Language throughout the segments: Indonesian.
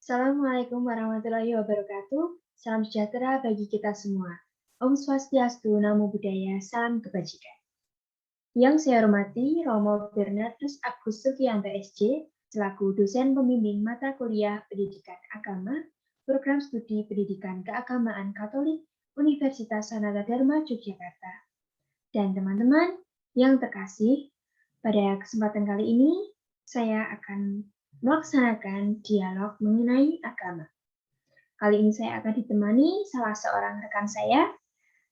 Assalamualaikum warahmatullahi wabarakatuh. Salam sejahtera bagi kita semua. Om Swastiastu, Namo Buddhaya, salam kebajikan. Yang saya hormati Romo Bernardus Agus Sukianto SJ, selaku dosen pembimbing mata kuliah Pendidikan Agama, Program Studi Pendidikan Keagamaan Katolik, Universitas Sanata Dharma Yogyakarta. Dan teman-teman yang terkasih, pada kesempatan kali ini saya akan melaksanakan dialog mengenai agama. Kali ini saya akan ditemani salah seorang rekan saya.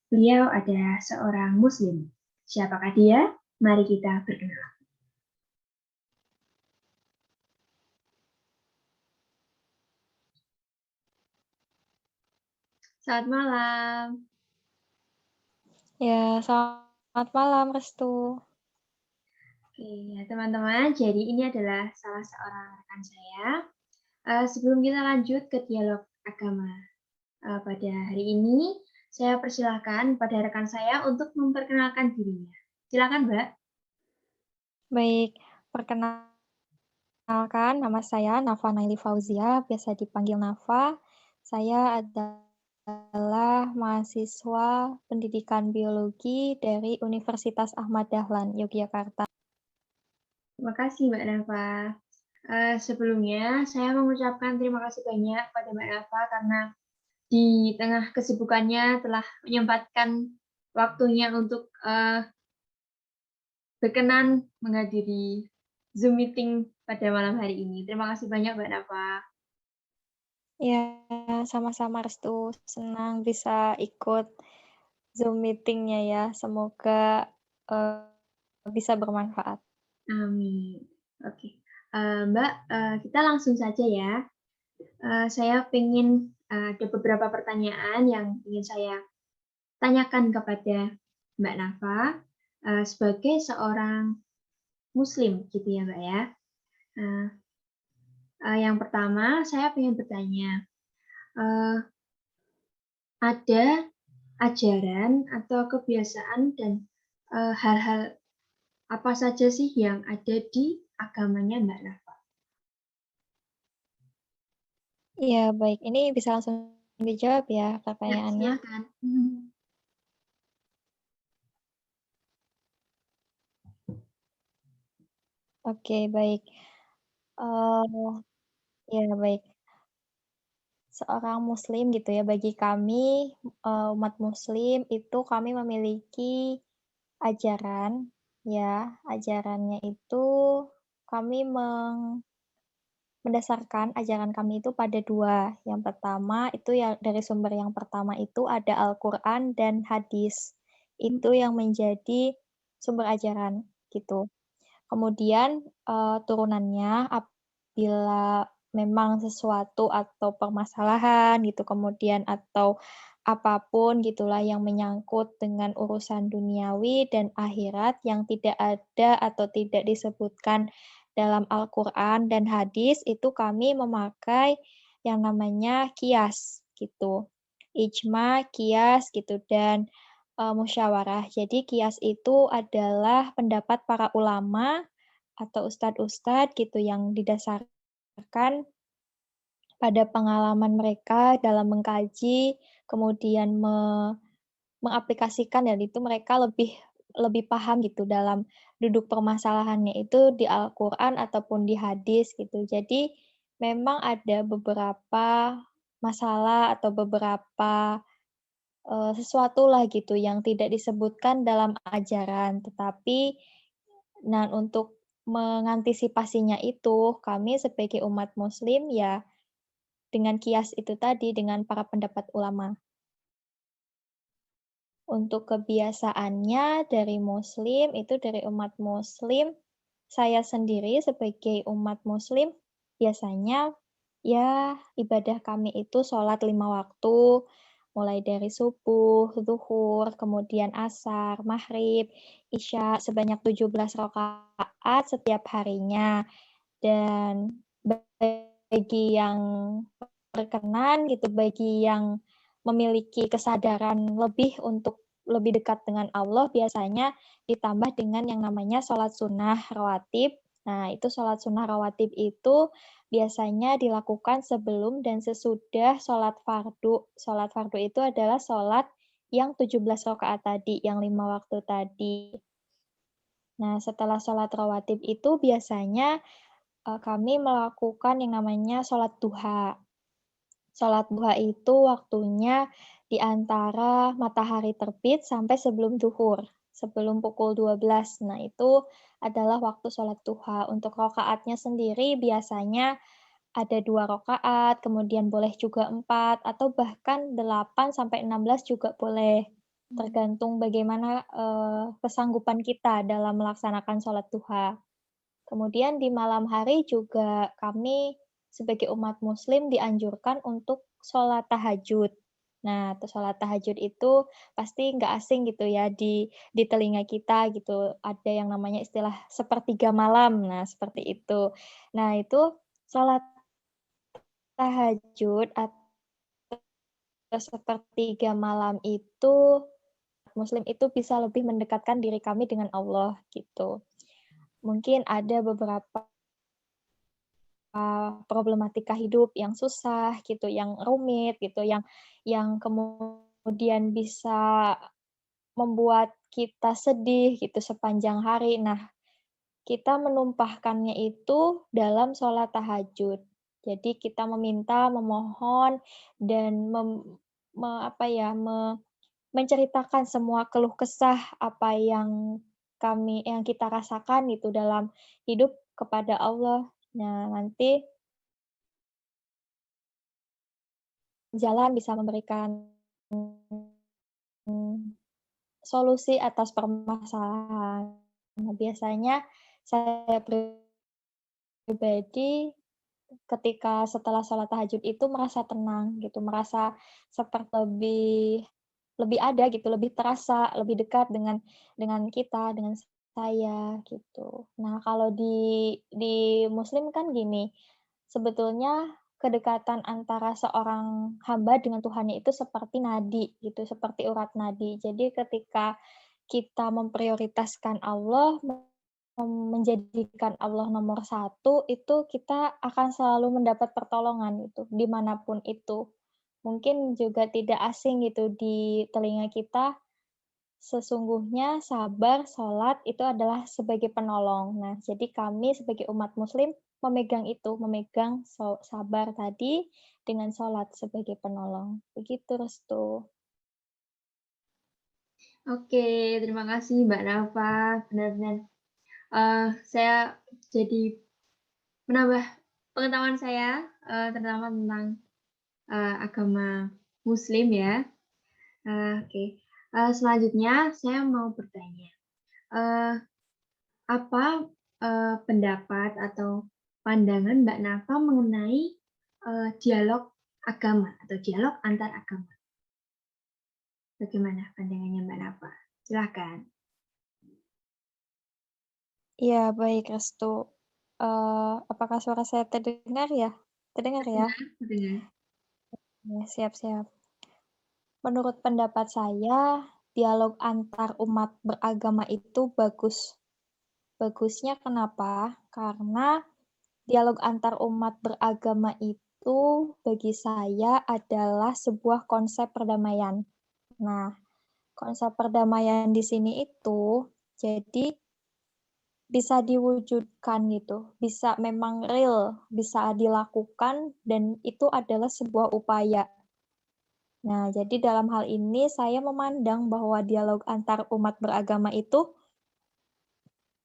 Beliau adalah seorang Muslim. Siapakah dia? Mari kita berkenalan. Selamat malam. Ya, selamat malam, Restu. Oke, ya teman-teman, jadi ini adalah salah seorang rekan saya. Sebelum kita lanjut ke dialog agama pada hari ini, saya persilahkan pada rekan saya untuk memperkenalkan dirinya. Silakan, Mbak. Baik, perkenalkan nama saya Nafa Naili Fauzia, biasa dipanggil Nafa. Saya adalah mahasiswa pendidikan biologi dari Universitas Ahmad Dahlan, Yogyakarta. Terima kasih, Mbak Nafa. Sebelumnya, saya mengucapkan terima kasih banyak pada Mbak Nafa karena di tengah kesibukannya telah menyempatkan waktunya untuk berkenan menghadiri Zoom meeting pada malam hari ini. Terima kasih banyak, Mbak Nafa. Ya, sama-sama Restu. Senang bisa ikut Zoom meeting-nya ya. Semoga bisa bermanfaat. Amin. Oke. Mbak, kita langsung saja ya. Saya ingin ada beberapa pertanyaan yang ingin saya tanyakan kepada Mbak Nafa sebagai seorang Muslim, gitu ya, Mbak ya. Yang pertama, saya ingin bertanya, ada ajaran atau kebiasaan dan hal-hal apa saja sih yang ada di agamanya Mbak Nafa? Iya, baik. Ini bisa langsung dijawab ya Ya, pertanyaannya. silakan. Oke, baik. Ya, baik. Seorang muslim gitu ya, bagi kami, umat muslim itu kami memiliki ajaran, ya. Ajarannya itu kami mendasarkan ajaran kami itu pada 2. Yang pertama itu ya dari sumber yang pertama itu ada Al-Qur'an dan hadis. Itu yang menjadi sumber ajaran, gitu. Kemudian, turunannya apabila memang sesuatu atau permasalahan gitu, kemudian atau apapun gitulah yang menyangkut dengan urusan duniawi dan akhirat yang tidak ada atau tidak disebutkan dalam Al-Qur'an dan hadis, itu kami memakai yang namanya qiyas gitu. Ijma, qiyas gitu, dan musyawarah. Jadi qiyas itu adalah pendapat para ulama atau ustadz-ustadz gitu yang didasarkan pada pengalaman mereka dalam mengkaji, kemudian mengaplikasikan dan itu mereka lebih lebih paham gitu dalam duduk permasalahannya itu di Al-Qur'an ataupun di hadis gitu. Jadi memang ada beberapa masalah atau beberapa sesuatu lah gitu yang tidak disebutkan dalam ajaran, tetapi nah untuk mengantisipasinya itu, kami sebagai umat muslim ya dengan kias itu tadi, dengan para pendapat ulama. Untuk kebiasaannya dari muslim, itu dari umat muslim, saya sendiri sebagai umat muslim, biasanya ya ibadah kami itu sholat 5 waktu, mulai dari subuh, zuhur, kemudian asar, maghrib, isya sebanyak 17 rakaat setiap harinya. Dan bagi yang berkenan gitu, bagi yang memiliki kesadaran lebih untuk lebih dekat dengan Allah, biasanya ditambah dengan yang namanya sholat sunnah rawatib. Nah, itu sholat sunnah rawatib itu biasanya dilakukan sebelum dan sesudah sholat fardu. Sholat fardu itu adalah sholat yang 17 rakaat tadi, yang 5 waktu tadi. Nah, setelah sholat rawatib itu biasanya kami melakukan yang namanya sholat duha. Sholat duha itu waktunya di antara matahari terbit sampai sebelum zuhur, sebelum pukul 12. Nah, itu adalah waktu sholat duha. Untuk rakaatnya sendiri biasanya ada 2 rakaat, kemudian boleh juga 4, atau bahkan 8 sampai 16 juga boleh. Tergantung bagaimana, kesanggupan kita dalam melaksanakan sholat duha. Kemudian di malam hari juga kami sebagai umat muslim dianjurkan untuk sholat tahajud. Nah, sholat tahajud itu pasti nggak asing gitu ya di telinga kita gitu. Ada yang namanya istilah sepertiga malam, nah seperti itu. Nah itu sholat tahajud atau sepertiga malam itu muslim itu bisa lebih mendekatkan diri kami dengan Allah gitu. Mungkin ada beberapa problematika hidup yang susah gitu, yang rumit gitu, yang kemudian bisa membuat kita sedih gitu sepanjang hari. Nah, kita menumpahkannya itu dalam sholat tahajud. Jadi kita meminta, memohon, dan menceritakan semua keluh kesah apa yang kita rasakan itu dalam hidup kepada Allah. Nah, nanti jalan bisa memberikan solusi atas permasalahan. Nah, biasanya saya pribadi ketika setelah sholat tahajud itu merasa tenang gitu, merasa seperti lebih lebih ada gitu, lebih terasa, lebih dekat dengan kita, dengan saya gitu. Nah, kalau di muslim kan gini, sebetulnya kedekatan antara seorang hamba dengan Tuhannya itu seperti nadi gitu, seperti urat nadi. Jadi ketika kita memprioritaskan Allah, menjadikan Allah nomor satu, itu kita akan selalu mendapat pertolongan itu, dimanapun itu. Mungkin juga tidak asing gitu di telinga kita, sesungguhnya sabar, sholat itu adalah sebagai penolong. Nah, jadi kami sebagai umat muslim memegang itu, memegang sabar tadi dengan sholat sebagai penolong. Begitu, Restu. Oke, terima kasih Mbak Nafa. Benar-benar saya jadi menambah pengetahuan saya, terutama tentang agama Muslim ya. Oke. Selanjutnya saya mau bertanya, eee, apa, pendapat atau pandangan Mbak Nafa mengenai, dialog agama atau dialog antar agama? Bagaimana pandangannya Mbak Nafa? Silahkan. Iya, baik, Restu. Apakah suara saya terdengar ya? Terdengar ya? Terdengar terdengar. Ya, siap siap. Menurut pendapat saya, dialog antar umat beragama itu bagus. Bagusnya kenapa? Karena dialog antar umat beragama itu bagi saya adalah sebuah konsep perdamaian. Nah, konsep perdamaian di sini itu jadi bisa diwujudkan gitu, bisa memang real, bisa dilakukan dan itu adalah sebuah upaya. Nah, jadi dalam hal ini saya memandang bahwa dialog antar umat beragama itu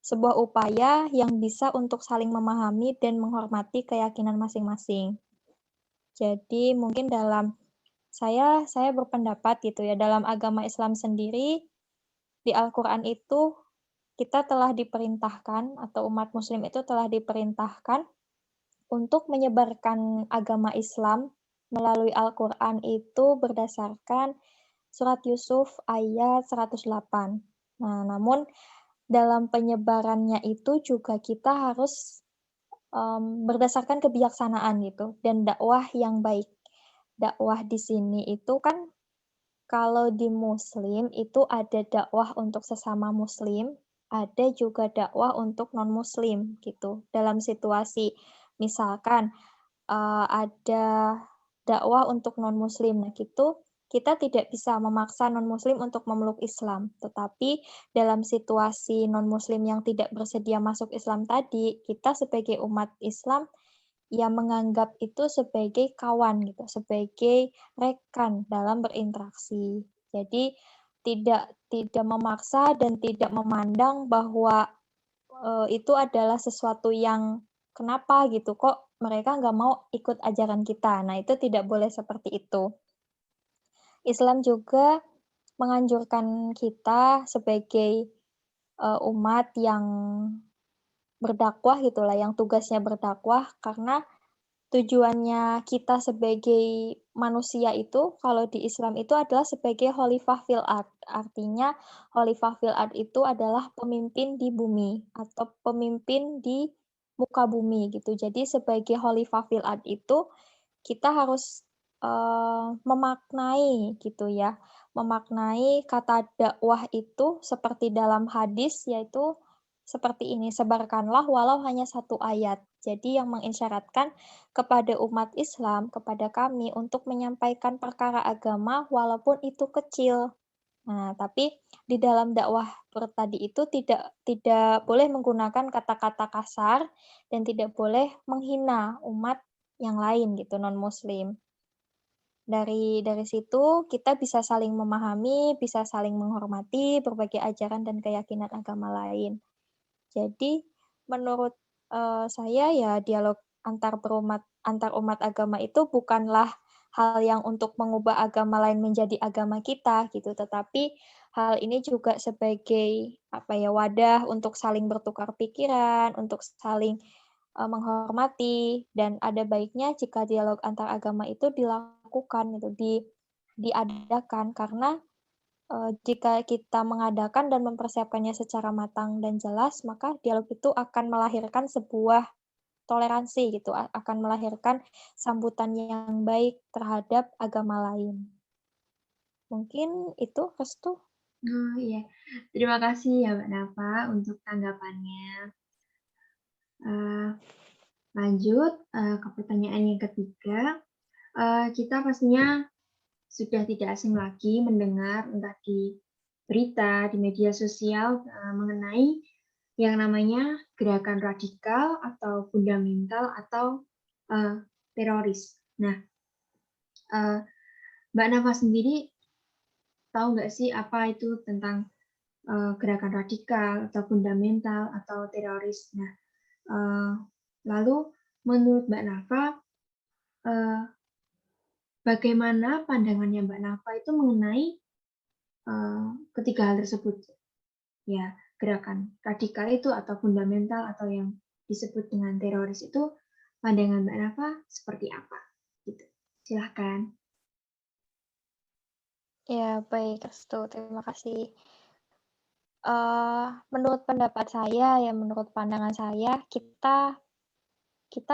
sebuah upaya yang bisa untuk saling memahami dan menghormati keyakinan masing-masing. Jadi mungkin saya berpendapat gitu ya, dalam agama Islam sendiri di Al-Qur'an itu kita telah diperintahkan atau umat muslim itu telah diperintahkan untuk menyebarkan agama Islam melalui Al-Qur'an itu berdasarkan surat Yusuf ayat 108. Nah, namun dalam penyebarannya itu juga kita harus berdasarkan kebijaksanaan gitu dan dakwah yang baik. Dakwah di sini itu kan kalau di muslim itu ada dakwah untuk sesama muslim, ada juga dakwah untuk non-muslim gitu. Dalam situasi Misalkan, ada dakwah untuk non-muslim. Nah, gitu kita tidak bisa memaksa non-muslim untuk memeluk Islam, tetapi dalam situasi non-muslim yang tidak bersedia masuk Islam tadi, kita sebagai umat Islam ya menganggap itu sebagai kawan gitu, sebagai rekan dalam berinteraksi. Jadi tidak tidak memaksa dan tidak memandang bahwa itu adalah sesuatu yang kenapa gitu, kok mereka nggak mau ikut ajaran kita. Nah, itu tidak boleh seperti itu. Islam juga menganjurkan kita sebagai, umat yang berdakwah gitulah, yang tugasnya berdakwah, karena tujuannya kita sebagai manusia itu, kalau di Islam itu adalah sebagai khalifah fil ard. Artinya khalifah fil ard itu adalah pemimpin di bumi atau pemimpin di muka bumi gitu. Jadi sebagai khalifah fil ard itu kita harus, memaknai gitu ya, memaknai kata dakwah itu seperti dalam hadis, yaitu seperti ini, "Sebarkanlah walau hanya satu ayat." Jadi yang mengisyaratkan kepada umat Islam, kepada kami untuk menyampaikan perkara agama walaupun itu kecil. Nah, tapi di dalam dakwah tadi itu tidak boleh menggunakan kata-kata kasar dan tidak boleh menghina umat yang lain gitu, non-muslim. Dari situ kita bisa saling memahami, bisa saling menghormati berbagai ajaran dan keyakinan agama lain. Jadi menurut, saya ya dialog antar umat agama itu bukanlah hal yang untuk mengubah agama lain menjadi agama kita gitu, tetapi hal ini juga sebagai, apa ya, wadah untuk saling bertukar pikiran, untuk saling, menghormati, dan ada baiknya jika dialog antar agama itu dilakukan gitu, diadakan karena jika kita mengadakan dan mempersiapkannya secara matang dan jelas, maka dialog itu akan melahirkan sebuah toleransi gitu, akan melahirkan sambutan yang baik terhadap agama lain. Mungkin itu, Restu. Oh iya, terima kasih ya Mbak Nafa untuk tanggapannya. Lanjut ke pertanyaan yang ketiga. Kita pastinya sudah tidak asing lagi mendengar entah di berita, di media sosial mengenai yang namanya gerakan radikal atau fundamental atau teroris. Nah, Mbak Nafa sendiri tahu nggak sih apa itu tentang gerakan radikal atau fundamental atau teroris? Nah, lalu menurut Mbak Nafa, bagaimana pandangannya Mbak Nafa itu mengenai ketiga hal tersebut? Ya, gerakan radikal itu atau fundamental atau yang disebut dengan teroris itu pandangan Mbak Nafa seperti apa? Gitu. Silahkan. Ya, baik, Restu, terima kasih. Menurut pendapat saya ya, menurut pandangan saya, kita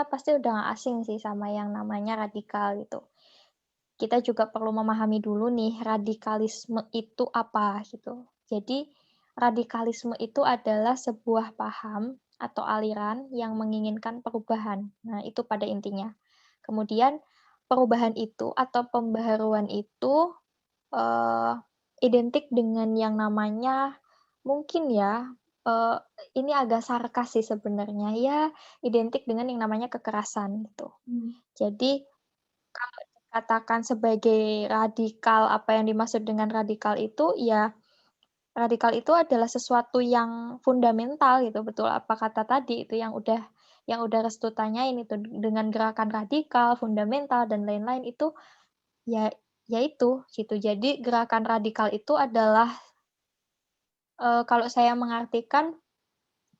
pasti udah nggak asing sih sama yang namanya radikal gitu. Kita juga perlu memahami dulu nih, radikalisme itu apa gitu. Jadi, radikalisme itu adalah sebuah paham atau aliran yang menginginkan perubahan. Nah, itu pada intinya. Kemudian, perubahan itu atau pembaharuan itu eee, identik dengan yang namanya mungkin ya, eee, ini agak sarkas sih sebenarnya, ya identik dengan yang namanya kekerasan gitu. Hmm. Jadi kalau dikatakan sebagai radikal, apa yang dimaksud dengan radikal itu, ya radikal itu adalah sesuatu yang fundamental gitu, betul apa kata tadi itu yang udah Restu tanyain itu, dengan gerakan radikal, fundamental, dan lain-lain itu, ya ya itu, gitu. Jadi gerakan radikal itu adalah, kalau saya mengartikan,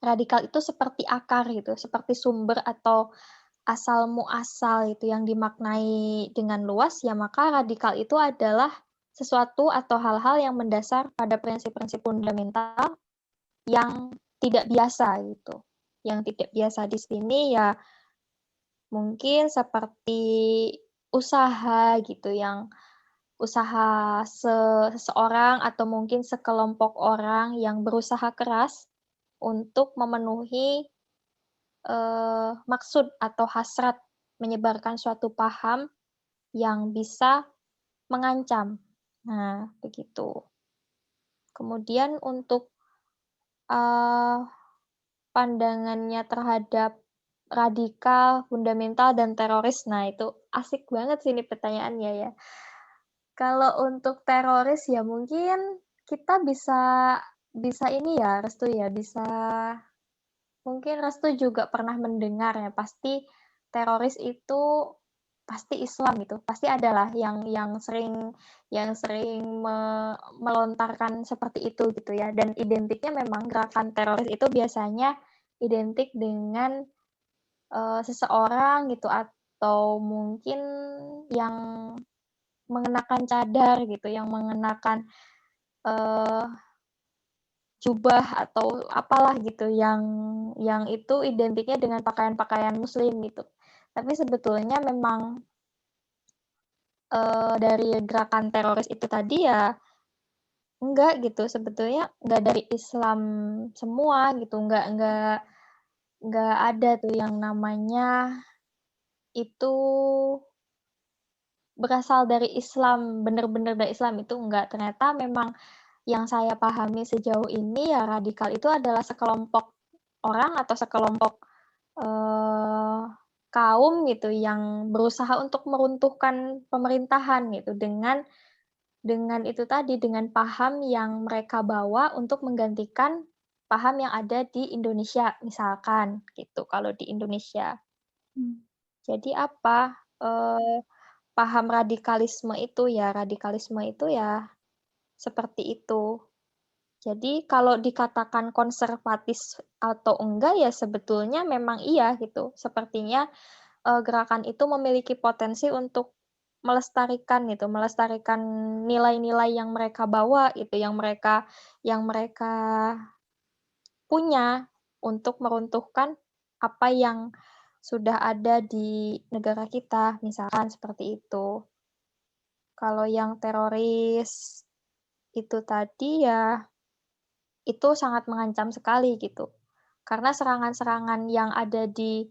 radikal itu seperti akar gitu, seperti sumber atau asal muasal itu yang dimaknai dengan luas, ya maka radikal itu adalah sesuatu atau hal-hal yang mendasar pada prinsip-prinsip fundamental yang tidak biasa gitu. Yang tidak biasa di sini ya mungkin seperti usaha gitu, yang usaha seseorang atau mungkin sekelompok orang yang berusaha keras untuk memenuhi maksud atau hasrat menyebarkan suatu paham yang bisa mengancam. Nah, begitu. Kemudian untuk, eee, pandangannya terhadap radikal, fundamental, dan teroris, nah itu asik banget sih ini pertanyaannya ya. Kalau untuk teroris ya mungkin kita bisa bisa ini ya, Restu ya, bisa mungkin Restu juga pernah mendengar ya, pasti teroris itu pasti Islam gitu, pasti adalah yang sering melontarkan seperti itu gitu ya, dan identiknya memang gerakan teroris itu biasanya identik dengan, seseorang gitu atau mungkin yang mengenakan cadar gitu, yang mengenakan, eee, jubah atau apalah gitu yang itu identiknya dengan pakaian-pakaian muslim gitu. Tapi sebetulnya memang, dari gerakan teroris itu tadi ya enggak gitu, sebetulnya enggak dari Islam semua gitu, enggak ada tuh yang namanya itu berasal dari Islam, bener-bener dari Islam, itu enggak. Ternyata memang yang saya pahami sejauh ini ya radikal itu adalah sekelompok orang atau sekelompok, eee, kaum gitu yang berusaha untuk meruntuhkan pemerintahan gitu dengan itu tadi, dengan paham yang mereka bawa untuk menggantikan paham yang ada di Indonesia, misalkan gitu kalau di Indonesia. Mmm. Jadi apa, paham radikalisme itu ya seperti itu. Jadi kalau dikatakan konservatis atau enggak ya sebetulnya memang iya gitu. Sepertinya, gerakan itu memiliki potensi untuk melestarikan nilai-nilai yang mereka bawa gitu, yang mereka punya untuk meruntuhkan apa yang sudah ada di negara kita, misalkan seperti itu. Kalau yang teroris itu tadi ya itu sangat mengancam sekali gitu. Karena serangan-serangan yang ada di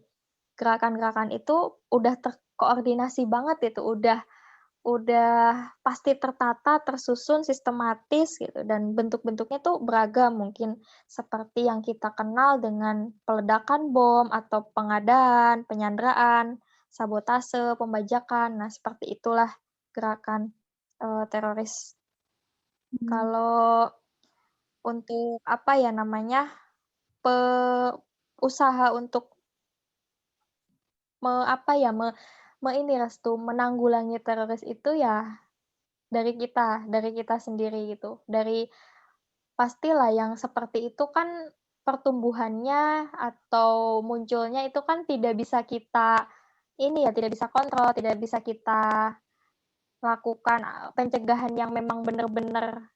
gerakan-gerakan itu udah terkoordinasi banget itu, udah pasti tertata, tersusun, sistematis gitu, dan bentuk-bentuknya tuh beragam, mungkin seperti yang kita kenal dengan peledakan bom atau pengadaan, penyanderaan, sabotase, pembajakan. Nah, seperti itulah gerakan, teroris. Mmm. Kalau untuk apa ya namanya, pe usaha untuk apa ya, ini Restu, menanggulangi teroris itu ya dari kita sendiri gitu. Pastilah yang seperti itu kan pertumbuhannya atau munculnya itu kan tidak bisa kita ini ya, tidak bisa kontrol, tidak bisa kita lakukan, pencegahan yang memang benar-benar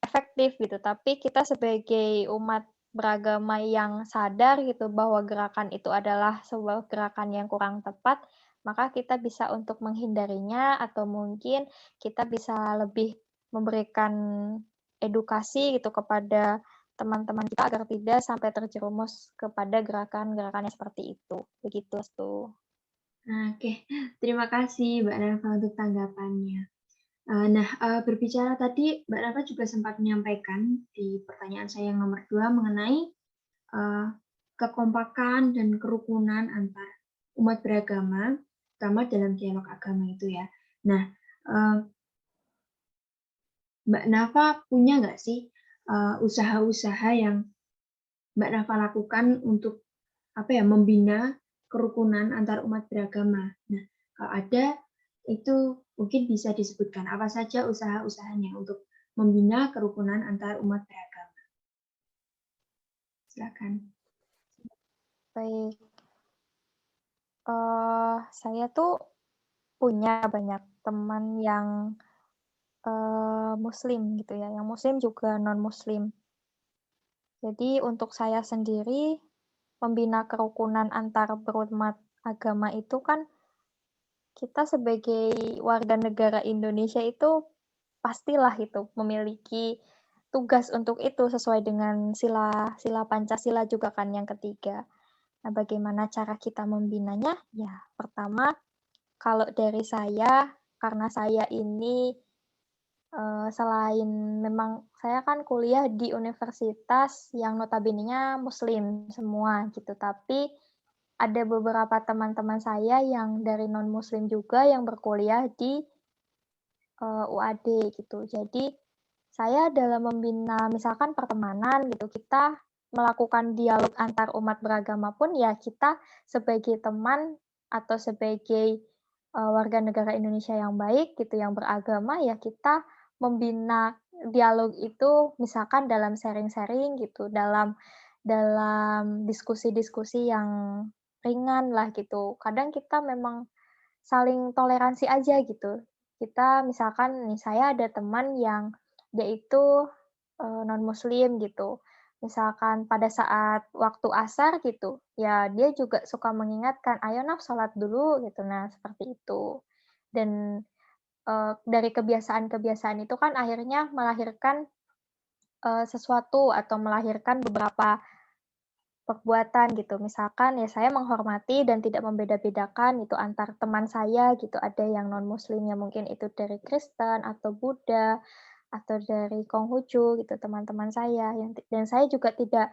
efektif gitu, tapi kita sebagai umat beragama yang sadar gitu bahwa gerakan itu adalah sebuah gerakan yang kurang tepat, maka kita bisa untuk menghindarinya atau mungkin kita bisa lebih memberikan edukasi gitu kepada teman-teman kita agar tidak sampai terjerumus kepada gerakan-gerakan yang seperti itu, begitu tuh. Oke, terima kasih Mbak Nafa untuk tanggapannya. Nah, berbicara tadi Mbak Nafa juga sempat menyampaikan di pertanyaan saya yang nomor 2 mengenai, eee, kekompakan dan kerukunan antar umat beragama, terutama dalam dialog agama itu ya. Nah, eee, Mbak Nafa punya nggak sih, usaha-usaha yang Mbak Nafa lakukan untuk, apa ya, membina kerukunan antar umat beragama? Nah, kalau ada, itu mungkin bisa disebutkan apa saja usaha-usahanya untuk membina kerukunan antar umat beragama? Silakan. Baik, saya tuh punya banyak teman yang muslim gitu ya, yang muslim juga non-muslim. Jadi untuk saya sendiri, membina kerukunan antar berumat agama itu kan kita sebagai warga negara Indonesia itu pastilah itu memiliki tugas untuk itu sesuai dengan sila Pancasila juga kan yang ketiga. Nah, bagaimana cara kita membinanya? Ya, pertama, kalau dari saya, karena saya ini selain memang saya kan kuliah di universitas yang notabene-nya muslim semua gitu, tapi ada beberapa teman-teman saya yang dari non-muslim juga yang berkuliah di, UAD gitu. Jadi, saya dalam membina misalkan pertemanan gitu, kita melakukan dialog antar umat beragama pun ya kita sebagai teman atau sebagai, warga negara Indonesia yang baik gitu, yang beragama, ya kita membina dialog itu misalkan dalam sharing-sharing gitu, dalam diskusi-diskusi yang ringan lah gitu. Kadang kita memang saling toleransi aja gitu. Kita misalkan nih, saya ada teman yang dia itu, non-muslim gitu. Misalkan pada saat waktu asar gitu, ya dia juga suka mengingatkan, "Ayo Naf, sholat dulu," gitu. Nah, seperti itu. Dan, dari kebiasaan-kebiasaan itu kan akhirnya melahirkan, sesuatu atau melahirkan beberapa perbuatan gitu, misalkan ya saya menghormati dan tidak membeda-bedakan itu antar teman saya gitu, ada yang non-muslim yang mungkin itu dari Kristen atau Buddha, atau dari Konghucu gitu, teman-teman saya dan saya juga tidak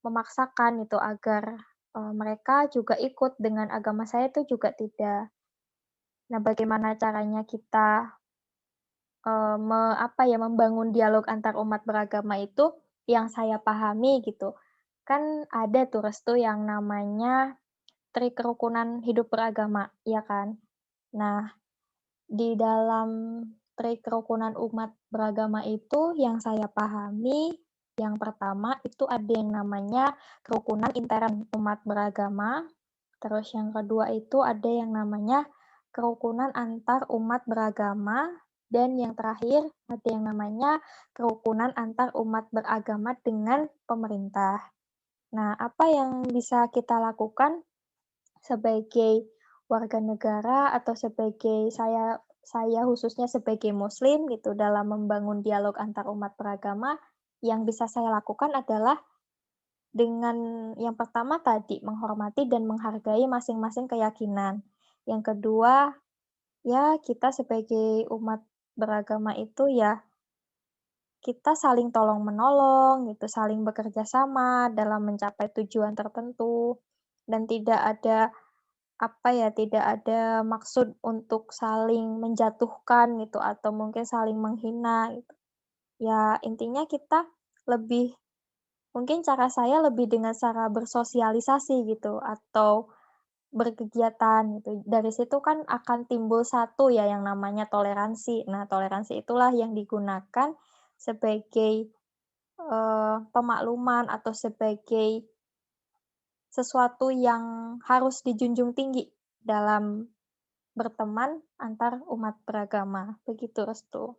memaksakan itu agar, mereka juga ikut dengan agama saya itu juga tidak. Nah, bagaimana caranya kita, membangun dialog antar umat beragama itu yang saya pahami gitu, kan ada tuh restu yang namanya Trik Kerukunan Hidup Beragama, iya kan? Nah, di dalam Trik Kerukunan Umat Beragama itu yang saya pahami, yang pertama itu ada yang namanya kerukunan intern umat beragama, terus yang kedua itu ada yang namanya kerukunan antar umat beragama, dan yang terakhir ada yang namanya kerukunan antar umat beragama dengan pemerintah. Nah, apa yang bisa kita lakukan sebagai warga negara atau sebagai saya khususnya sebagai muslim gitu dalam membangun dialog antar umat beragama, yang bisa saya lakukan adalah dengan yang pertama tadi, menghormati dan menghargai masing-masing keyakinan. Yang kedua, ya kita sebagai umat beragama itu ya kita saling tolong-menolong gitu, saling bekerja sama dalam mencapai tujuan tertentu, dan tidak ada tidak ada maksud untuk saling menjatuhkan gitu atau mungkin saling menghina gitu. Ya intinya kita lebih mungkin cara saya lebih dengan cara bersosialisasi gitu atau berkegiatan gitu. Dari situ kan akan timbul satu ya yang namanya toleransi. Nah, toleransi itulah yang digunakan sebagai, pemakluman atau sebagai sesuatu yang harus dijunjung tinggi dalam berteman antar umat beragama, begitu Restu.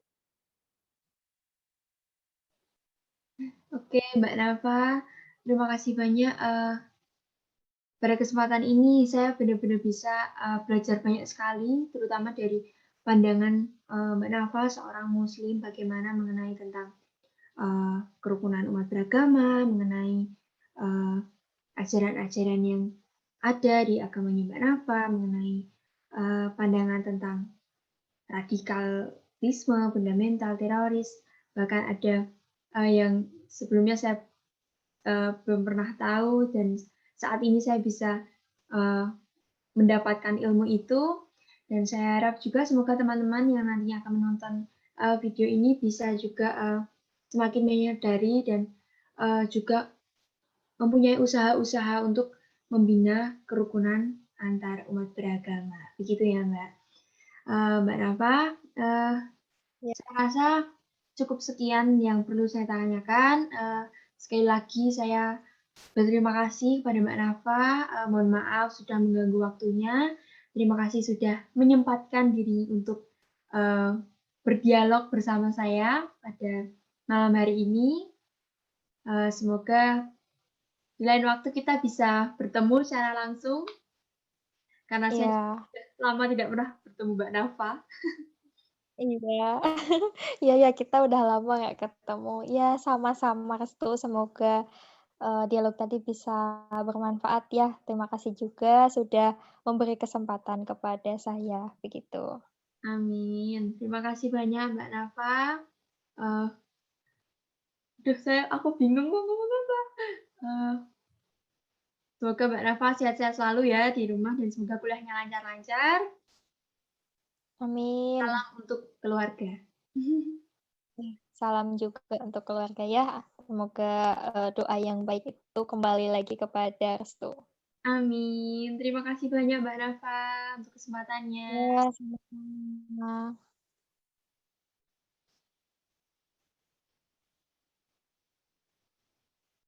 Oke, Mbak Nafa, terima kasih banyak. Pada kesempatan ini saya benar-benar bisa belajar banyak sekali, terutama dari pandangan Mbak Nafa, seorang Muslim, bagaimana mengenai tentang kerukunan umat beragama, mengenai ajaran-ajaran yang ada di agamanya Mbak Nafa, mengenai pandangan tentang radikalisme, fundamental, teroris, bahkan ada yang sebelumnya saya belum pernah tahu dan saat ini saya bisa mendapatkan ilmu itu dan saya harap juga semoga teman-teman yang nantinya akan menonton video ini bisa juga semakin menyadari dan juga mempunyai usaha-usaha untuk membina kerukunan antar umat beragama. Begitu ya Mbak. Mbak Nafa, Ya. saya rasa cukup sekian yang perlu saya tanyakan. Sekali lagi saya berterima kasih kepada Mbak Nafa. Mohon maaf sudah mengganggu waktunya. Terima kasih sudah menyempatkan diri untuk berdialog bersama saya pada malam hari ini. Semoga di lain waktu kita bisa bertemu secara langsung karena saya Iya, sudah lama tidak pernah bertemu Mbak Nafa. iya. Iya ya, kita udah lama nggak ketemu. Ya, sama-sama Restu, semoga dialog tadi bisa bermanfaat ya. Terima kasih juga sudah memberi kesempatan kepada saya, begitu. Amin. Terima kasih banyak Mbak Nafa. Eee, aku bingung mau ngomong apa. Eee, Semoga Mbak Nafa sehat-sehat selalu ya di rumah dan semoga kuliahnya lancar-lancar. Amin. Salam untuk keluarga. Salam juga untuk keluarga ya. Semoga, doa yang baik itu kembali lagi kepada restu. Amin. Terima kasih banyak Mbak Nafa untuk kesempatannya. Ya, sama-sama.